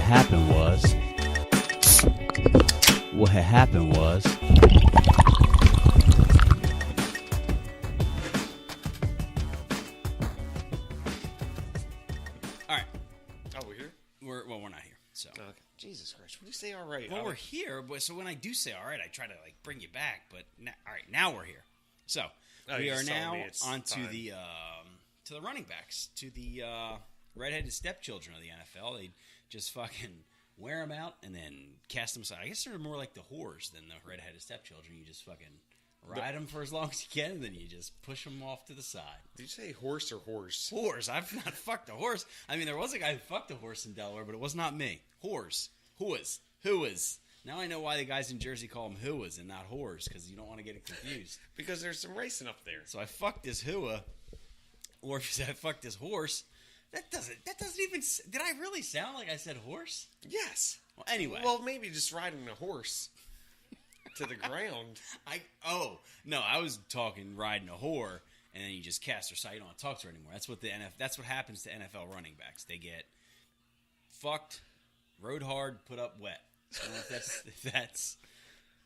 happened was. What had happened was. All right. Oh, we're here? We're not here. So. Okay. Jesus Christ. When you say all right? Well, we're here, but so when I do say all right, I try to like bring you back. But all right, now we're here. So we are now onto the running backs, to the redheaded stepchildren of the NFL. They just fucking wear them out and then cast them aside. I guess they're more like the whores than the redheaded stepchildren. You just fucking ride them for as long as you can, and then you just push them off to the side. Did you say horse or horse? Horse. I've not fucked a horse. I mean, there was a guy who fucked a horse in Delaware, but it was not me. Horse. Who is? Now I know why the guys in Jersey call them hooas and not whores, because you don't want to get it confused. Because there's some racing up there. So I fucked this hooah, or if you said I fucked this horse, that doesn't even. Did I really sound like I said horse? Yes. Well, anyway. Well, maybe just riding a horse to the ground. I was talking riding a whore, and then you just cast her side. You don't want to talk to her anymore. That's what happens to NFL running backs. They get fucked, rode hard, put up wet. I don't know if that's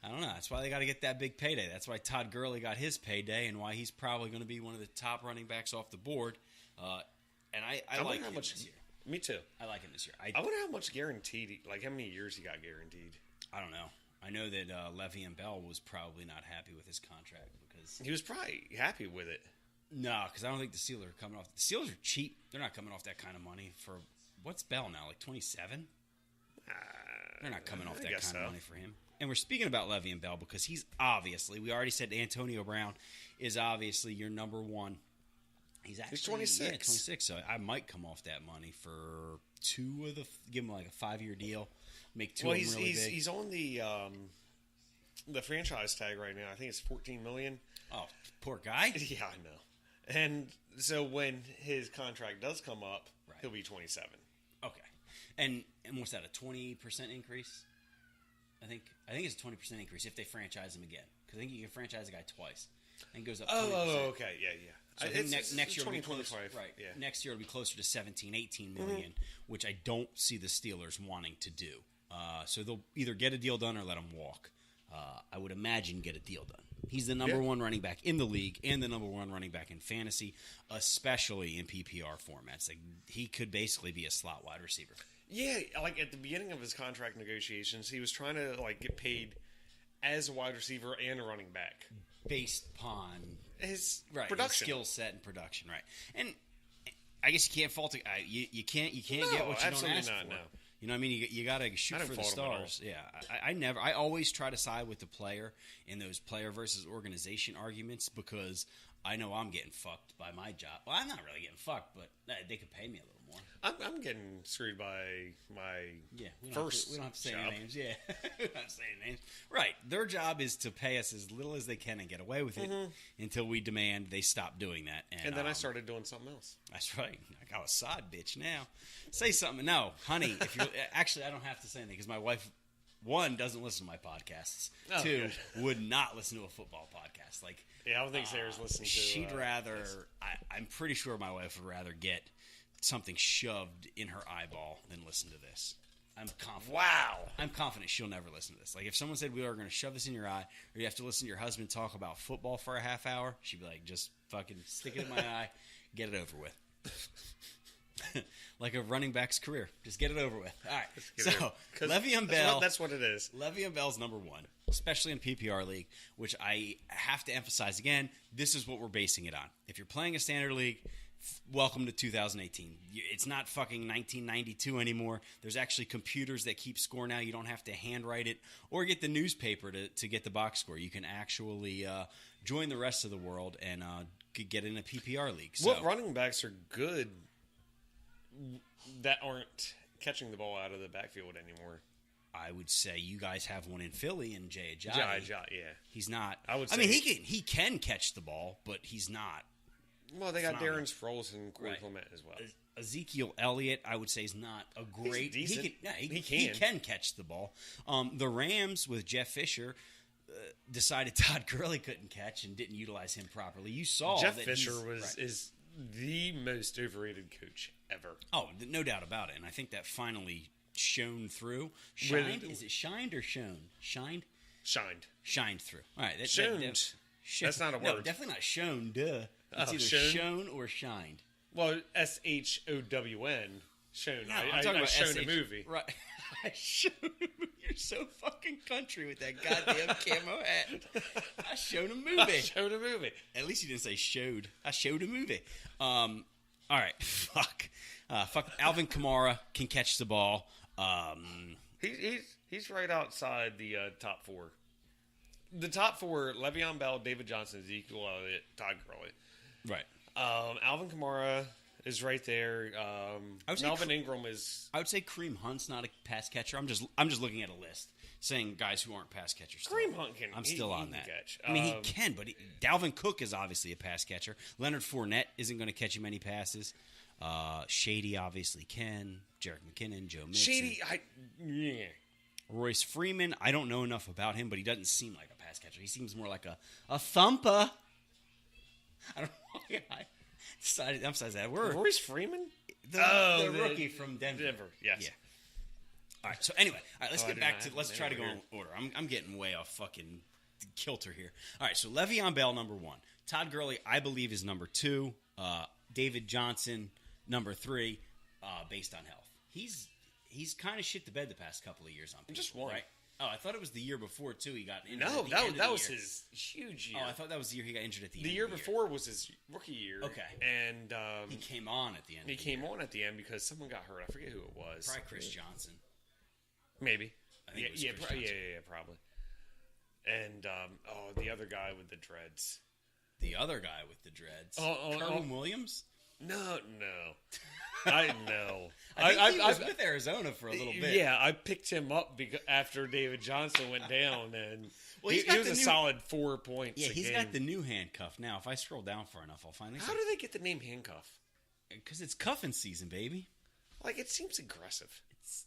I don't know. That's why they got to get that big payday. That's why Todd Gurley got his payday, and why he's probably going to be one of the top running backs off the board. And I like him this year. Me too. I like him this year. I wonder how much guaranteed, like how many years he got guaranteed. I don't know. I know that Le'Veon Bell was probably not happy with his contract because he was probably happy with it. No, because I don't think the Steelers are coming off. The Steelers are cheap. They're not coming off that kind of money for what's Bell now, like 27. They're not coming off that kind of money for him. And we're speaking about Le'Veon Bell because he's obviously, we already said Antonio Brown is obviously your number one. He's 26. Yeah, 26. So I might come off that money for give him like a 5-year deal, make two of them really big. He's on the franchise tag right now. I think it's $14 million. Oh, poor guy. Yeah, I know. And so when his contract does come up, he'll be 27. Okay. And what's that, a 20% increase? I think it's a 20% increase if they franchise him again. Because I think you can franchise a guy twice. And goes up 20%. Oh, okay. Yeah. So I think next year will be 2025. Right. Yeah. Next year will be closer to 17, 18 million, which I don't see the Steelers wanting to do. So they'll either get a deal done or let him walk. I would imagine get a deal done. He's the number one running back in the league and the number one running back in fantasy, especially in PPR formats. Like, he could basically be a slot wide receiver. Yeah, like at the beginning of his contract negotiations, he was trying to like get paid as a wide receiver and a running back based upon his production, skill set, and production. Right, and I guess you can't fault it. You can't get what you don't ask for. No. You know what I mean? You got to shoot for the stars. Yeah, I always try to side with the player in those player versus organization arguments because I know I'm getting fucked by my job. Well, I'm not really getting fucked, but they could pay me a little more. I'm getting screwed by my first. We don't have to say job. any names. Yeah, we don't have to say any names. Right, their job is to pay us as little as they can and get away with it until we demand they stop doing that. And then I started doing something else. That's right. I got a side bitch now. Say something. No, honey. If you actually, I don't have to say anything because my wife, one, doesn't listen to my podcasts. Oh, two, would not listen to a football podcast. Like, yeah, I don't think Sarah's listening to. She'd rather. I'm pretty sure my wife would rather get something shoved in her eyeball than listen to this. I'm confident. Wow. I'm confident she'll never listen to this. Like, if someone said we are going to shove this in your eye, or you have to listen to your husband talk about football for a half hour, she'd be like, just fucking stick it in my eye, get it over with. Like a running back's career. Just get it over with. All right. So, Le'Veon Bell. That's what it is. Le'Veon Bell's number one, especially in PPR league, which I have to emphasize again, this is what we're basing it on. If you're playing a standard league, welcome to 2018. It's not fucking 1992 anymore. There's actually computers that keep score now. You don't have to handwrite it or get the newspaper to get the box score. You can actually join the rest of the world and get in a PPR league. So, what running backs are good that aren't catching the ball out of the backfield anymore? I would say you guys have one in Philly and Jay Ajayi. Yeah. He's not. I mean, he can catch the ball, but he's not. Well, they got Darren Sproles and Corey Clement as well. Ezekiel Elliott, I would say, is not a great. He's decent. He can catch the ball. The Rams with Jeff Fisher decided Todd Gurley couldn't catch and didn't utilize him properly. You saw Jeff that Fisher is the most overrated coach ever. Oh, no doubt about it. And I think that finally shone through. Shined? Is it shined or shown? Shined? Shined through. All right. Shoned. That's not a word. No, definitely not shown. Duh. It's either shown or shined. Well, SHOWN. Shown. No, I talking about shown a movie. Right. I shown a movie. You're so fucking country with that goddamn camo hat. I showed a movie. I showed a movie. At least you didn't say showed. I showed a movie. All right. Fuck. Alvin Kamara can catch the ball. He's right outside the top four. The top four: Le'Veon Bell, David Johnson, Ezekiel Elliott, Todd Gurley. Right. Alvin Kamara is right there. Melvin Ingram is. I would say Kareem Hunt's not a pass catcher. I'm just looking at a list saying guys who aren't pass catchers. Kareem Hunt can. I'm still on that. Catch. I mean, he can, but Dalvin Cook is obviously a pass catcher. Leonard Fournette isn't going to catch him many passes. Shady obviously can. Jerick McKinnon, Joe Mixon. Shady, yeah. Royce Freeman, I don't know enough about him, but he doesn't seem like a pass catcher. He seems more like a thumper. I don't know why I decided to emphasize that word. Royce Freeman? The rookie from Denver. Yes. Yeah. All right, so anyway, let's get back to, let's try to go in order. I'm getting way off fucking kilter here. All right, so Le'Veon Bell, number 1. Todd Gurley, I believe, is number 2. David Johnson, number 3, based on health. He's kind of shit the bed the past couple of years on people, just one. Right? Oh, I thought it was the year before, too. He got injured. No, at the end that of was the year. his huge year. Oh, I thought that was the year he got injured at the end. The year before was his rookie year. Okay. And he came on at the end. He came on at the end because someone got hurt. I forget who it was. Probably Chris Johnson. Maybe. I think it was Chris Johnson. Yeah, probably. And the other guy with the dreads. The other guy with the dreads. Kerwin Williams? No. I know. I think he was with Arizona for a little bit. Yeah, I picked him up after David Johnson went down, and he was a solid 4 points. Yeah, he's got the new handcuff now. If I scroll down far enough, I'll find it. How do they get the name handcuff? Because it's cuffing season, baby. Like, it seems aggressive. It's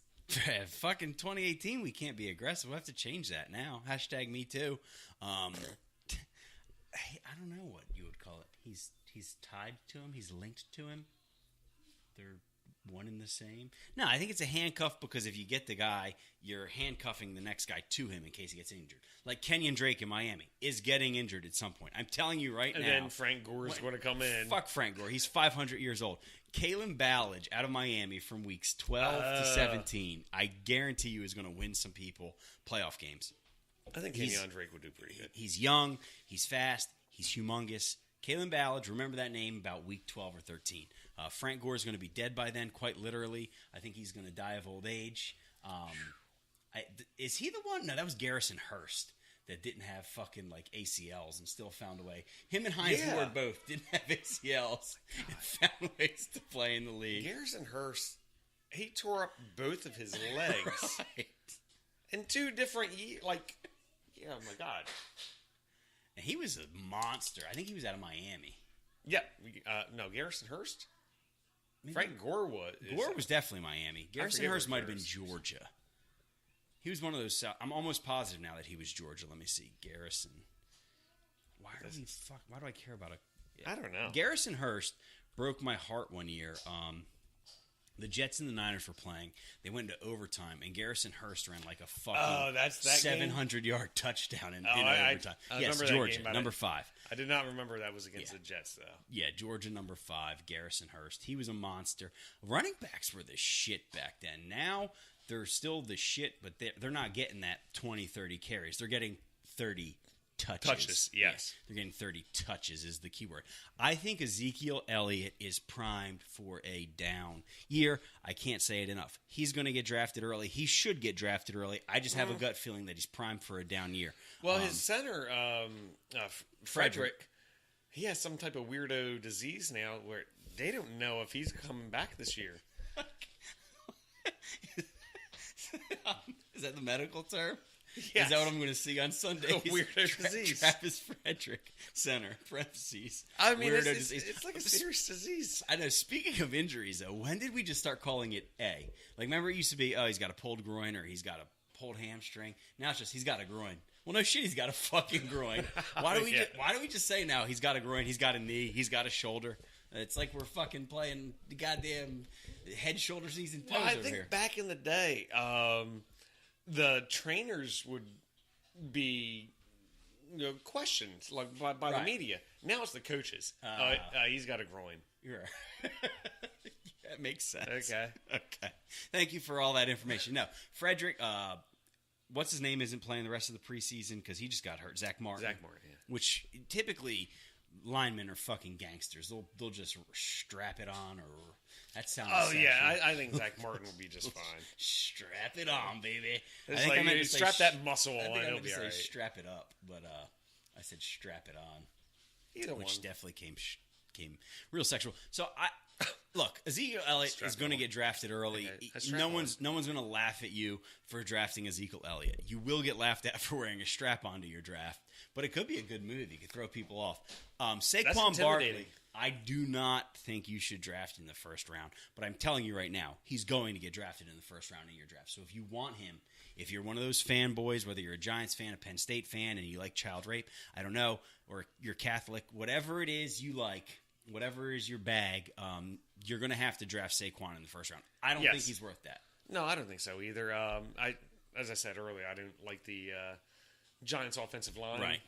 fucking 2018. We can't be aggressive. We'll have to change that now. Hashtag me too. I don't know what you would call it. He's tied to him. He's linked to him. They're one and the same. No, I think it's a handcuff because if you get the guy, you're handcuffing the next guy to him in case he gets injured. Like Kenyon Drake in Miami is getting injured at some point. I'm telling you right now. And then Frank Gore's going to come in. Fuck Frank Gore. He's 500 years old. Kalen Ballage out of Miami from weeks 12 to 17, I guarantee you is going to win some people playoff games. I think Kenyon Drake would do pretty good. He's young. He's fast. He's humongous. Kalen Ballage, remember that name about week 12 or 13. Frank Gore is going to be dead by then, quite literally. I think he's going to die of old age. Is he the one? No, that was Garrison Hurst that didn't have fucking like ACLs and still found a way. Him and Hines Ward both didn't have ACLs and found ways to play in the league. Garrison Hurst, he tore up both of his legs. Right. In 2 different years. Like, yeah, oh my God. And he was a monster. I think he was out of Miami. Yeah. No, Garrison Hurst? Maybe. Frank Gore was. Gore was definitely Miami. Garrison Hurst might have been Georgia. He was one of those. I'm almost positive now that he was Georgia. Let me see. Garrison. Why do I care about I don't know. Garrison Hurst broke my heart one year. The Jets and the Niners were playing. They went into overtime, and Garrison Hurst ran like a fucking 700-yard touchdown in overtime. Yes, Georgia, number 5. I did not remember that was against the Jets, though. Yeah, Georgia, number 5, Garrison Hurst. He was a monster. Running backs were the shit back then. Now, they're still the shit, but they're not getting that 20, 30 carries. They're getting 30 touches. Yes. They're getting 30 touches is the key word. I think Ezekiel Elliott is primed for a down year. I can't say it enough. He's going to get drafted early. He should get drafted early. I just have a gut feeling that he's primed for a down year. Well, his center, Frederick, he has some type of weirdo disease now where they don't know if he's coming back this year. Is that the medical term? Yes. Is that what I'm going to see on Sunday? Weirdo disease. Travis Frederick, center, parentheses. I mean, it's like a serious disease. I know. Speaking of injuries, though, when did we just start calling it A? Like, remember it used to be, he's got a pulled groin or he's got a pulled hamstring. Now it's just, he's got a groin. Well, no shit, he's got a fucking groin. Why do we just say now he's got a groin, he's got a knee, he's got a shoulder? It's like we're fucking playing the goddamn head, shoulders, knees, and toes Well, I over think here. back in the day, the trainers would be questioned like by the Right. media. Now it's the coaches. He's got a groin. You're that makes sense. Okay. Okay. Thank you for all that information. No, Frederick, what's his name, isn't playing the rest of the preseason because he just got hurt. Zach Martin. Zach Martin, yeah. Which typically linemen are fucking gangsters. They'll just strap it on or that sounds. Oh sexual. yeah, I think Zach Martin will be just fine. Strap it on, baby. It's like, meant to say strap that muscle I think on. I He'll meant to be say all right. strap it up, but I said strap it on. Either Which one. definitely came real sexual. So look, Ezekiel Elliott Strap is going to it on. get drafted early. Okay, a strap No on. one's going to laugh at you for drafting Ezekiel Elliott. You will get laughed at for wearing a strap onto your draft, but it could be a good move. You could throw people off. Saquon intimidating. Barkley, I do not think you should draft in the first round, but I'm telling you right now, he's going to get drafted in the first round of your draft. So if you want him, if you're one of those fanboys, whether you're a Giants fan, a Penn State fan, and you like child rape, I don't know, or you're Catholic, whatever it is you like, whatever is your bag, you're going to have to draft Saquon in the first round. I don't Yes. think he's worth that. No, I don't think so either. As I said earlier, I didn't like the Giants' offensive line. Right.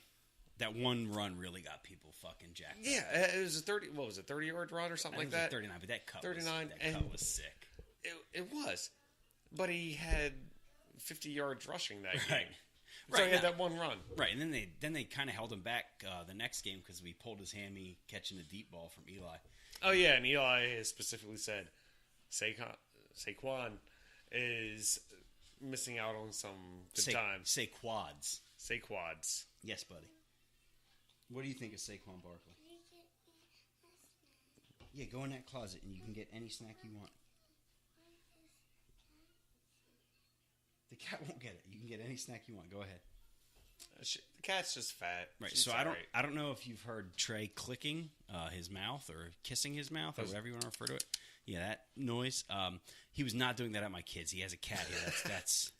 That one run really got people fucking jacked. Yeah, it was a 30. What was it? 30-yard run or something I like think it was that. 39, but that cut 39, that cut was sick. It was, but he had 50 yards rushing that game. Right. So Right, he had no. that one run. Right, and then they kind of held him back the next game because we pulled his hammy catching a deep ball from Eli. Oh yeah, and Eli has specifically said Saquon is missing out on some good times. Say quads. Saquads. Yes, buddy. What do you think of Saquon Barkley? Yeah, go in that closet and you can get any snack you want. The cat won't get it. You can get any snack you want. Go ahead. The cat's just fat. Right. She's So all right. I don't know if you've heard Trey clicking his mouth or kissing his mouth or whatever you want to refer to it. Yeah, that noise. He was not doing that at my kids. He has a cat here.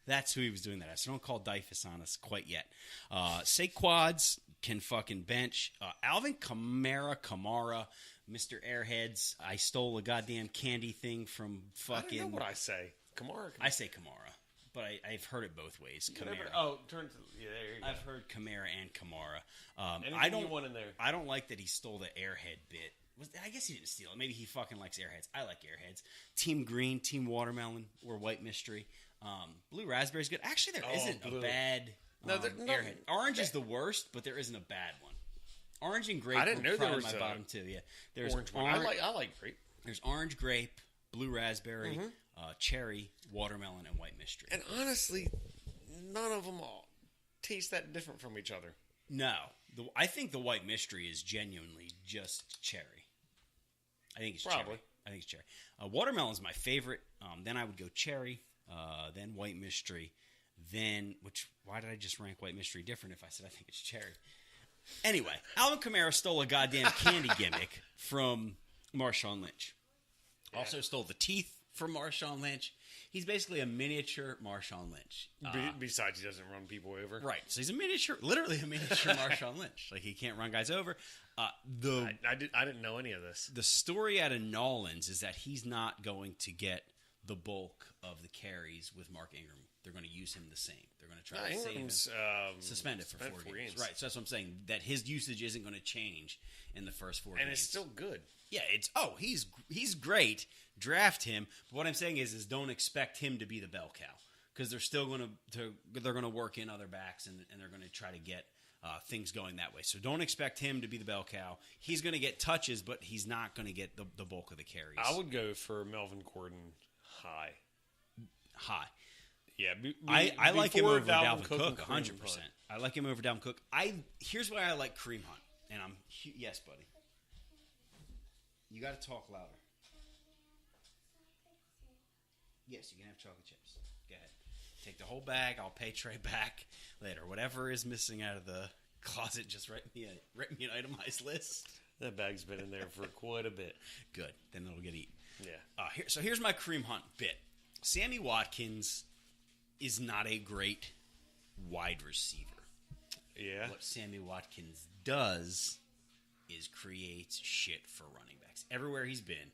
That's who he was doing that at. So don't call Dyfus on us quite yet. Saquads can fucking bench. Alvin Kamara, Mr. Airheads. I stole a goddamn candy thing from fucking. I don't know what I say. Kamara. I say Kamara, but I've heard it both ways. Kamara. Turn to yeah. There you go. I've heard Kamara and Kamara. Anything I don't you want in there. I don't like that he stole the Airhead bit. I guess he didn't steal it. Maybe he fucking likes Airheads. I like Airheads. Team Green, Team Watermelon, or White Mystery. Blue Raspberry's good. Actually, there isn't blue. a bad No, Airhead. Orange is the worst, but there isn't a bad one. Orange and grape. I didn't know there probably was my a bottom two. Yeah, there's Orange one. I like grape. There's orange grape, blue raspberry, cherry, watermelon, and white mystery. And honestly, none of them all taste that different from each other. No, I think the white mystery is genuinely just cherry. I think it's Probably. cherry. I think it's cherry. Watermelon's my favorite. Then I would go cherry. Then white mystery. Then why did I just rank white mystery different if I said I think it's cherry? Anyway, Alvin Kamara stole a goddamn candy gimmick from Marshawn Lynch. Also stole the teeth from Marshawn Lynch. He's basically a miniature Marshawn Lynch. Besides, he doesn't run people over. Right. So he's literally a miniature Marshawn Lynch. Like, he can't run guys over. I didn't know any of this. The story out of Nolans is that he's not going to get the bulk of the carries with Mark Ingram. They're going to use him the same. They're going to try to save him. Suspended for 4 games. Right. So that's what I'm saying. That his usage isn't going to change in the first 4 games. And it's still good. Yeah, he's great. Draft him. But what I'm saying is don't expect him to be the bell cow, because they're still going to work in other backs and they're going to try to get things going that way. So don't expect him to be the bell cow. He's going to get touches, but he's not going to get the bulk of the carries. I would go for Melvin Gordon high. Yeah, I like him over Dalvin Cook, Cook 100%. I like him over Dalvin Cook. Here's why I like Kareem Hunt, and yes, buddy. You got to talk louder. Yes, you can have chocolate chips. Go ahead. Take the whole bag. I'll pay Trey back later. Whatever is missing out of the closet, just write me an itemized list. That bag's been in there for quite a bit. Good. Then it'll get eaten. Yeah. So here's my Kareem Hunt bit. Sammy Watkins is not a great wide receiver. Yeah. What Sammy Watkins does is creates shit for running backs. Everywhere he's been,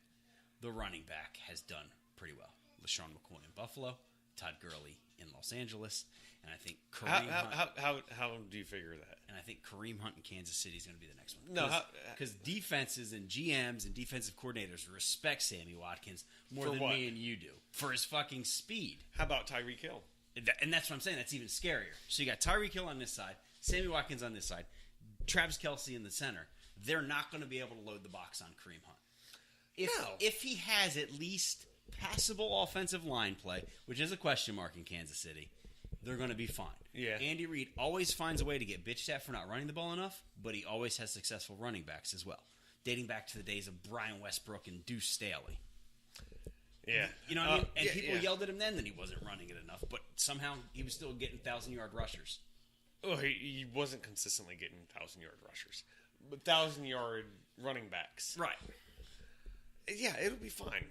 the running back has done pretty well. LaShawn McCoy in Buffalo, Todd Gurley in Los Angeles, and I think Kareem Hunt. How do you figure that? And I think Kareem Hunt in Kansas City is going to be the next one. No, because defenses and GMs and defensive coordinators respect Sammy Watkins more For than what? me and you do for his fucking speed. How about Tyreek Hill? And that's what I'm saying. That's even scarier. So you got Tyreek Hill on this side, Sammy Watkins on this side, Travis Kelce in the center. They're not going to be able to load the box on Kareem Hunt. If he has at least passable offensive line play, which is a question mark in Kansas City, they're going to be fine. Yeah. Andy Reid always finds a way to get bitched at for not running the ball enough, but he always has successful running backs as well, dating back to the days of Brian Westbrook and Deuce Staley. Yeah. You know what I mean? And people yelled at him then that he wasn't running it enough, but somehow he was still getting 1,000-yard rushers. Oh, he wasn't consistently getting 1,000-yard rushers, but 1,000-yard running backs. Right. Yeah, it'll be fine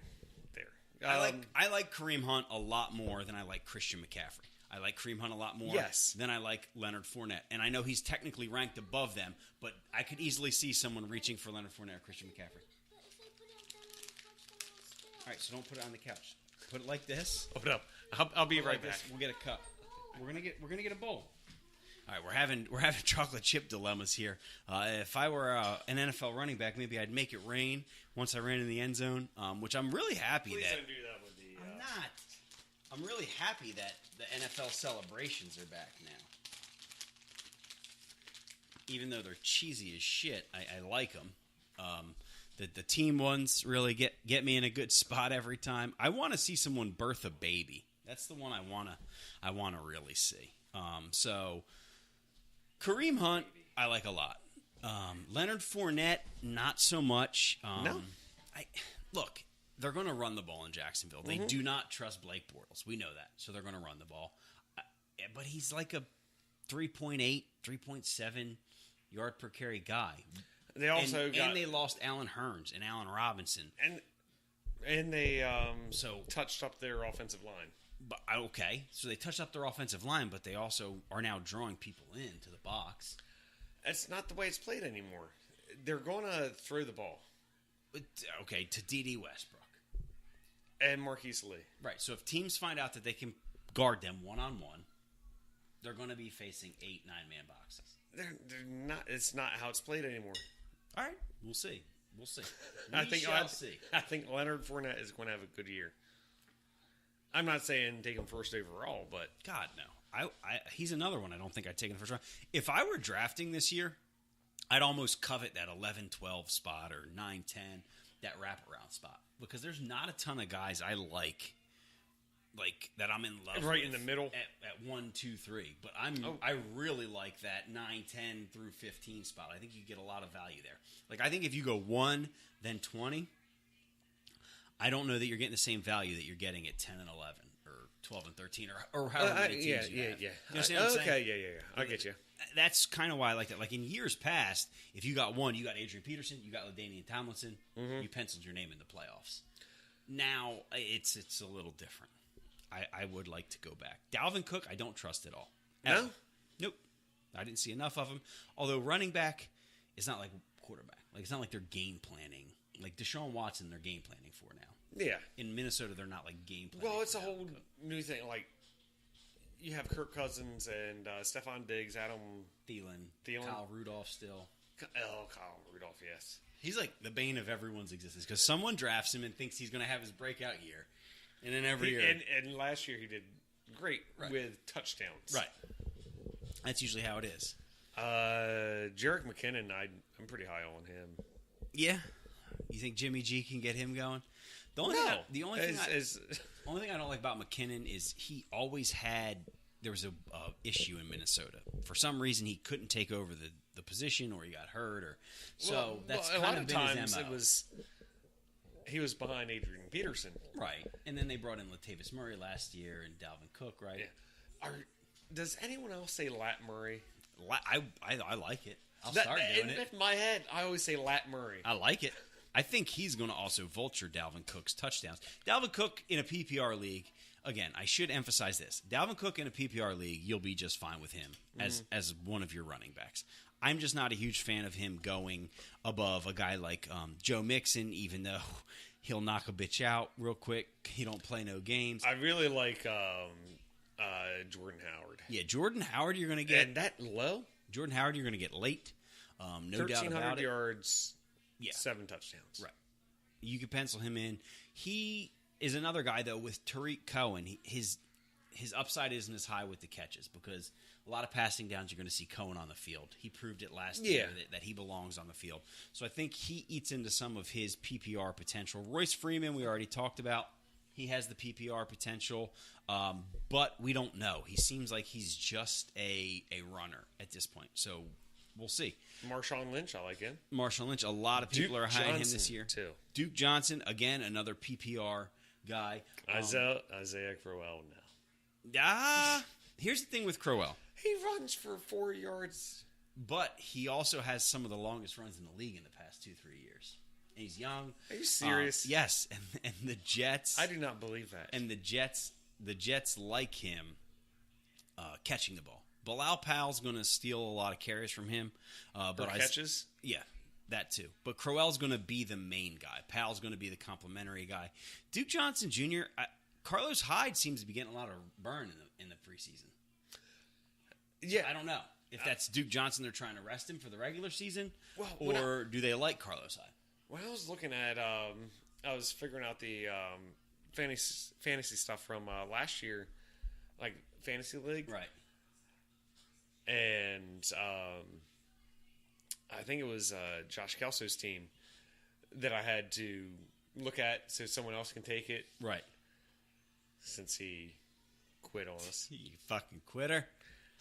there. I like Kareem Hunt a lot more than I like Christian McCaffrey. I like Kareem Hunt a lot more than I like Leonard Fournette. And I know he's technically ranked above them, but I could easily see someone reaching for Leonard Fournette or Christian McCaffrey. All right, so don't put it on the couch. Put it like this. Hold up. I'll be right back. We'll get a cup. We're gonna get a bowl. All right, we're having chocolate chip dilemmas here. If I were an NFL running back, maybe I'd make it rain once I ran in the end zone, which I'm really happy Please that. don't do that with the. I'm not. I'm really happy that the NFL celebrations are back now. Even though they're cheesy as shit, I like them. The team ones really get me in a good spot every time. I want to see someone birth a baby. That's the one I want to really see. So Kareem Hunt, I like a lot. Leonard Fournette, not so much. No. Look, they're going to run the ball in Jacksonville. They do not trust Blake Bortles. We know that. So they're going to run the ball. But he's like a 3.8, 3.7 yard per carry guy. They also and they lost Allen Hurns and Allen Robinson. And they touched up their offensive line. But okay, so they touched up their offensive line, but they also are now drawing people into the box. That's not the way it's played anymore. They're going to throw the ball. Okay, to D.D. Westbrook. And Marquise Lee. Right, so if teams find out that they can guard them one-on-one, they're going to be facing 8, 9-man boxes. They're not. It's not how it's played anymore. All right, we'll see. We shall see. I think Leonard Fournette is going to have a good year. I'm not saying take him first overall, but God, no. He's another one I don't think I'd take in the first round. If I were drafting this year, I'd almost covet that 11-12 spot or 9-10, that wraparound spot. Because there's not a ton of guys I like that I'm in love right with in the middle at 1, 2, 3. But I really like that 9, 10 through 15 spot. I think you get a lot of value there. Like I think if you go 1, then 20, I don't know that you're getting the same value that you're getting at 10 and 11 or 12 and 13 or however many teams you have. Yeah. You understand what I'm saying? Okay, yeah. I get you. That's kind of why I like that. Like in years past, if you got one, you got Adrian Peterson, you got LaDainian Tomlinson, you penciled your name in the playoffs. Now it's a little different. I would like to go back. Dalvin Cook, I don't trust at all. No? Nope. I didn't see enough of him. Although running back is not like quarterback. Like it's not like they're game planning. Like Deshaun Watson, they're game planning for now. Yeah. In Minnesota, they're not like game planning. Well, it's a whole new thing. Like you have Kirk Cousins and Stephon Diggs, Adam Thielen, Kyle Rudolph still. Kyle Rudolph, yes. He's like the bane of everyone's existence because someone drafts him and thinks he's going to have his breakout year. And then every year. And last year he did great with touchdowns. Right. That's usually how it is. Jerick McKinnon, I'm pretty high on him. Yeah. You think Jimmy G can get him going? The only thing I don't like about McKinnon is he always had – there was a issue in Minnesota. For some reason, he couldn't take over the position or he got hurt. That's kind of been his MO. He was behind Adrian Peterson. Right. And then they brought in Latavius Murray last year and Dalvin Cook, right? Yeah. Does anyone else say Lat Murray? I like it. I'll start doing it. In my head, I always say Lat Murray. I like it. I think he's going to also vulture Dalvin Cook's touchdowns. Dalvin Cook in a PPR league, again, I should emphasize this. Dalvin Cook in a PPR league, you'll be just fine with him as one of your running backs. I'm just not a huge fan of him going above a guy like Joe Mixon, even though he'll knock a bitch out real quick. He don't play no games. I really like Jordan Howard. Yeah, Jordan Howard you're going to get. And that low? Jordan Howard you're going to get late. No doubt about 1,300 it. yards, Yeah. 7 touchdowns. Right. You could pencil him in. He is another guy, though, with Tariq Cohen. His upside isn't as high with the catches because a lot of passing downs you're going to see Cohen on the field. He proved it last year that he belongs on the field. So I think he eats into some of his PPR potential. Royce Freeman, we already talked about. He has the PPR potential, but we don't know. He seems like he's just a runner at this point. So we'll see. Marshawn Lynch, I like him. Marshawn Lynch, a lot of people are high on him this year. Too. Duke Johnson, again, another PPR guy. Isaiah Crowell, no. Here's the thing with Crowell. He runs for 4 yards. But he also has some of the longest runs in the league in the past 2-3 years. And he's young. Are you serious? Yes, and the Jets. I do not believe that. And the Jets like him catching the ball. Bilal Powell's going to steal a lot of carries from him. But catches? Yeah, that too. But Crowell's going to be the main guy. Powell's going to be the complimentary guy. Duke Johnson Jr., Carlos Hyde seems to be getting a lot of burn in the preseason. Yeah. I don't know if that's Duke Johnson. They're trying to rest him for the regular season, Well, or do they like Carlos Hyde? When I was looking at, I was figuring out the fantasy stuff from last year, like Fantasy League. Right. And I think it was Josh Kelso's team that I had to look at so someone else can take it. Right. Since he quit on us. You fucking quitter.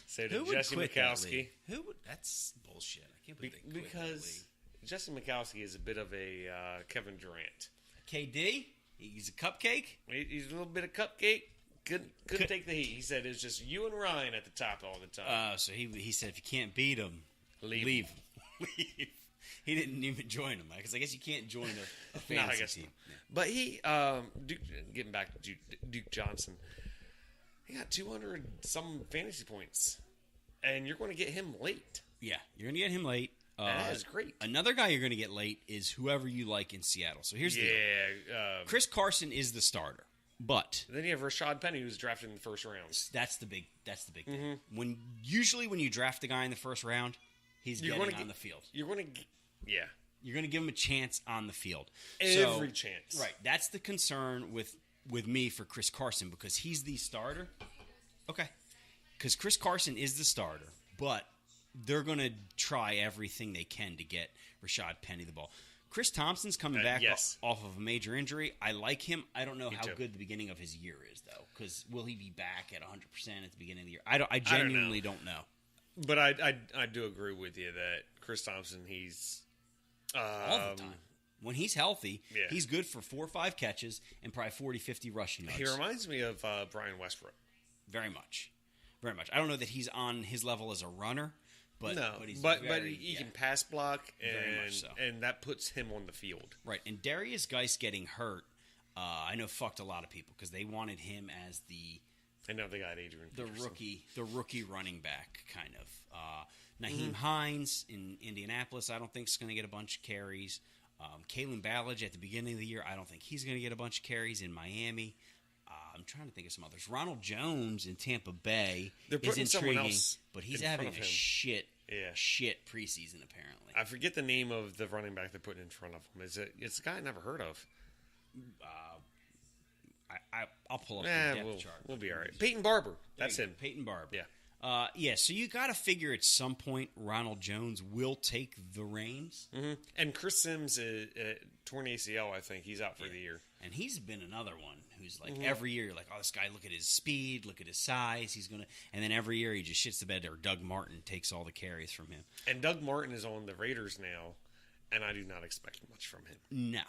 So Who did would Jesse quit that Mikowski. league? Who would? That's bullshit. I can't believe they quit that league. Because Jesse Mikowski is a bit of a Kevin Durant. KD, he's a cupcake. He's a little bit of cupcake. Couldn't take the heat. He said it was just you and Ryan at the top all the time. So he said if you can't beat him, Leave. leave. He didn't even join him because I guess you can't join a fantasy team. Not. But he, getting back to Duke Johnson, he got 200 some fantasy points, and you're going to get him late. Yeah, you're going to get him late. That is great. Another guy you're going to get late is whoever you like in Seattle. So here's the deal. Chris Carson is the starter, but then you have Rashad Penny, who's drafted in the first round. That's the big thing. When you draft a guy in the first round, he's getting on the field. You're going to, You're going to give him a chance on the field. Every chance. Right. That's the concern with me for Chris Carson because he's the starter. Okay. Because Chris Carson is the starter, but they're going to try everything they can to get Rashad Penny the ball. Chris Thompson's coming back off of a major injury. I like him. I don't know how good the beginning of his year is, though, because will he be back at 100% at the beginning of the year? I genuinely don't know. But I do agree with you that Chris Thompson, he's all the time. When he's healthy, he's good for 4 or 5 catches and probably 40, 50 rushing yards. He reminds me of Brian Westbrook. Very much. Very much. I don't know that he's on his level as a runner, but he can pass block, and that puts him on the field. Right. And Darius Geis getting hurt, I know fucked a lot of people because they wanted him as the I know they got Adrian Peterson. the rookie running back kind of. Naheem Hines in Indianapolis, I don't think is going to get a bunch of carries. Kalen Ballage at the beginning of the year, I don't think he's going to get a bunch of carries in Miami. I'm trying to think of some others. Ronald Jones in Tampa Bay is intriguing, but he's having a shit preseason apparently. I forget the name of the running back they're putting in front of him. It's a guy I never heard of. I'll pull up the depth chart. We'll be all right. Peyton Barber. That's him. Peyton Barber. Yeah. So you got to figure at some point Ronald Jones will take the reins. Mm-hmm. And Chris Sims, torn ACL, I think. He's out for the year. And he's been another one who's like every year you're like, oh, this guy, look at his speed, look at his size. He's going to – and then every year he just shits the bed or Doug Martin takes all the carries from him. And Doug Martin is on the Raiders now, and I do not expect much from him. No,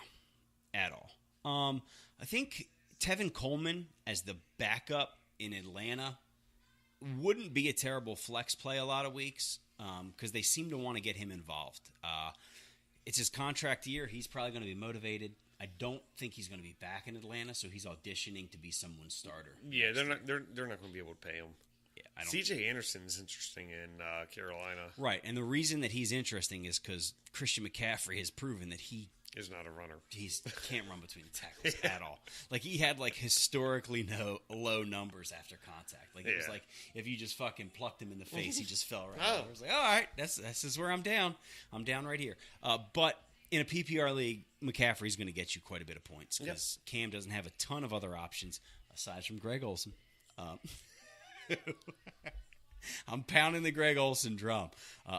at all. I think Tevin Coleman as the backup in Atlanta wouldn't be a terrible flex play a lot of weeks because they seem to want to get him involved. It's his contract year. He's probably going to be motivated. I don't think he's going to be back in Atlanta, so he's auditioning to be someone's starter. Yeah, they're not going to be able to pay him. Yeah, C.J. Anderson's interesting in Carolina. Right, and the reason that he's interesting is because Christian McCaffrey has proven that he Is not a runner. can't run between the tackles at all. Like, he had, like, historically low numbers after contact. Like, it was like if you just fucking plucked him in the face, he just fell right out. I was like, all right, this is where I'm down. I'm down right here. But in a PPR league, McCaffrey's going to get you quite a bit of points because Cam doesn't have a ton of other options aside from Greg Olsen. I'm pounding the Greg Olsen drum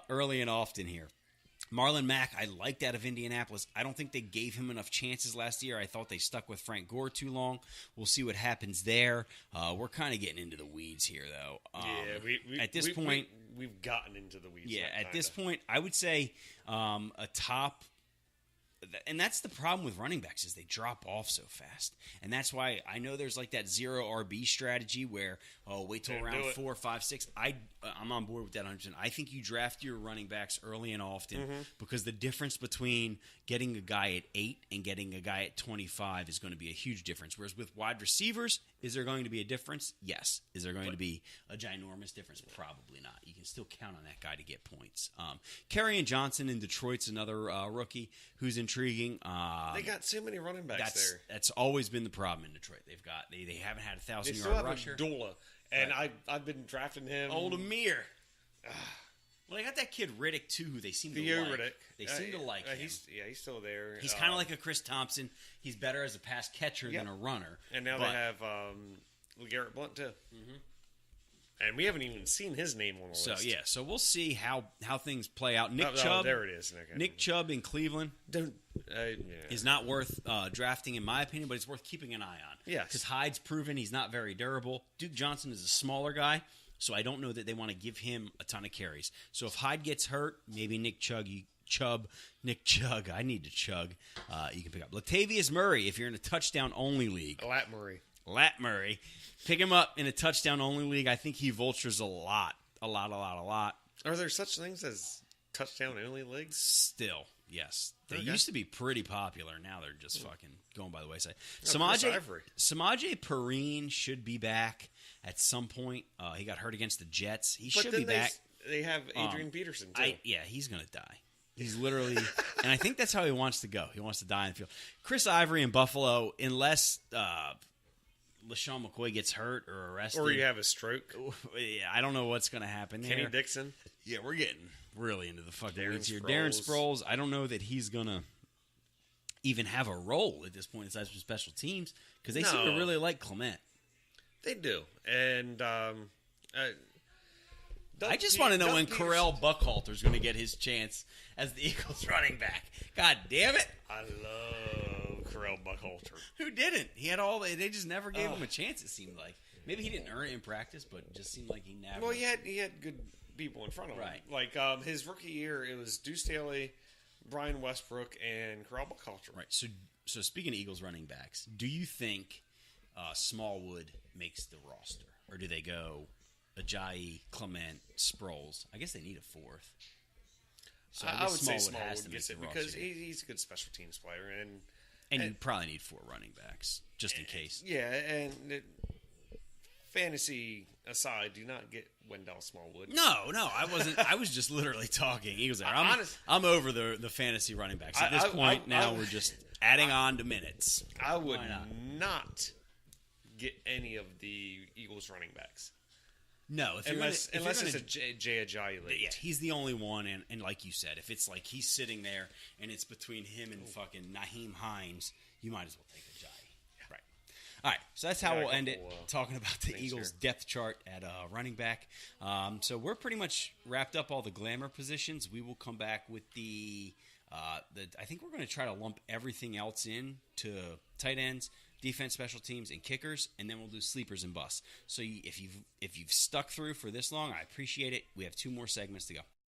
early and often here. Marlon Mack, I liked out of Indianapolis. I don't think they gave him enough chances last year. I thought they stuck with Frank Gore too long. We'll see what happens there. We're kind of getting into the weeds here, though. At this point, we've gotten into the weeds. Yeah, at this point, I would say a top. And that's the problem with running backs is they drop off so fast. And that's why I know there's like that zero RB strategy where, wait till round 4, 5, 6. I'm on board with that 100%. I think you draft your running backs early and often because the difference between getting a guy at 8 and getting a guy at 25 is going to be a huge difference. Whereas with wide receivers, is there going to be a difference? Yes. Is there going to be a ginormous difference? Probably not. You can still count on that guy to get points. Kerryon Johnson in Detroit's another rookie who's intriguing. They got so many running backs there. That's always been the problem in Detroit. They haven't had a 1,000-yard rusher. Dola, and I've been drafting him. Old Amir. Well, they got that kid Riddick too, who they seem to like. Riddick. They seem to like him. He's still there. He's kind of like a Chris Thompson. He's better as a pass catcher than a runner. And now they have LeGarrette Blount too. And we haven't even seen his name on the list. So we'll see how things play out. Nick Chubb. There it is. Nick Chubb in Cleveland is not worth drafting, in my opinion, but it's worth keeping an eye on. Yes. Because Hyde's proven he's not very durable. Duke Johnson is a smaller guy, so I don't know that they want to give him a ton of carries. So if Hyde gets hurt, maybe Nick Chugg, I need to chug. You can pick up Latavius Murray if you're in a touchdown-only league. Lat Murray. Pick him up in a touchdown-only league. I think he vultures a lot. Are there such things as touchdown-only leagues? Still, yes. They used to be pretty popular. Now they're just fucking going by the wayside. Samaje Perine should be back at some point. He got hurt against the Jets. He should be back. They have Adrian Peterson, too. He's going to die. He's literally – and I think that's how he wants to go. He wants to die in the field. Chris Ivory in Buffalo, unless LaShawn McCoy gets hurt or arrested. Or you have a stroke. Yeah, I don't know what's going to happen there. Kenny Dixon. Yeah, we're getting really into the fucking weeds here. Sproles. Darren Sproles, I don't know that he's going to even have a role at this point aside from special teams because they seem to really like Clement. They do. And I just want to know when Correll Buckhalter's going to get his chance as the Eagles running back. God damn it. I love Correll Buckhalter. Who didn't? He had all. They just never gave him a chance, it seemed like. Maybe he didn't earn it in practice, but it just seemed like he never. Well, he had good people in front of him. Right. Like his rookie year, it was Deuce Staley, Brian Westbrook, and Correll Buckhalter. Right. So speaking of Eagles running backs, do you think Smallwood makes the roster? Or do they go Ajayi, Clement, Sproles? I guess they need a fourth. So I would say Smallwood has to gets make it the because roster. he's a good special teams player. And you probably need 4 running backs, just in case. Yeah, and fantasy aside, do not get Wendell Smallwood. No, I wasn't. I was just literally talking. Eagles there. I'm over the fantasy running backs. At this point, we're just adding on to minutes. I would not get any of the Eagles running backs. No, unless it's a Jay Ajayi league. Yeah, he's the only one, and like you said, if it's like he's sitting there and it's between him and fucking Naheem Hines, you might as well take Ajayi. Right. All right, so that's how we'll end it, talking about the Eagles' depth chart at running back. So we're pretty much wrapped up all the glamour positions. We will come back with the I think we're going to try to lump everything else in to tight ends, defense, special teams, and kickers, and then we'll do sleepers and busts. So if you've stuck through for this long, I appreciate it. We have 2 more segments to go.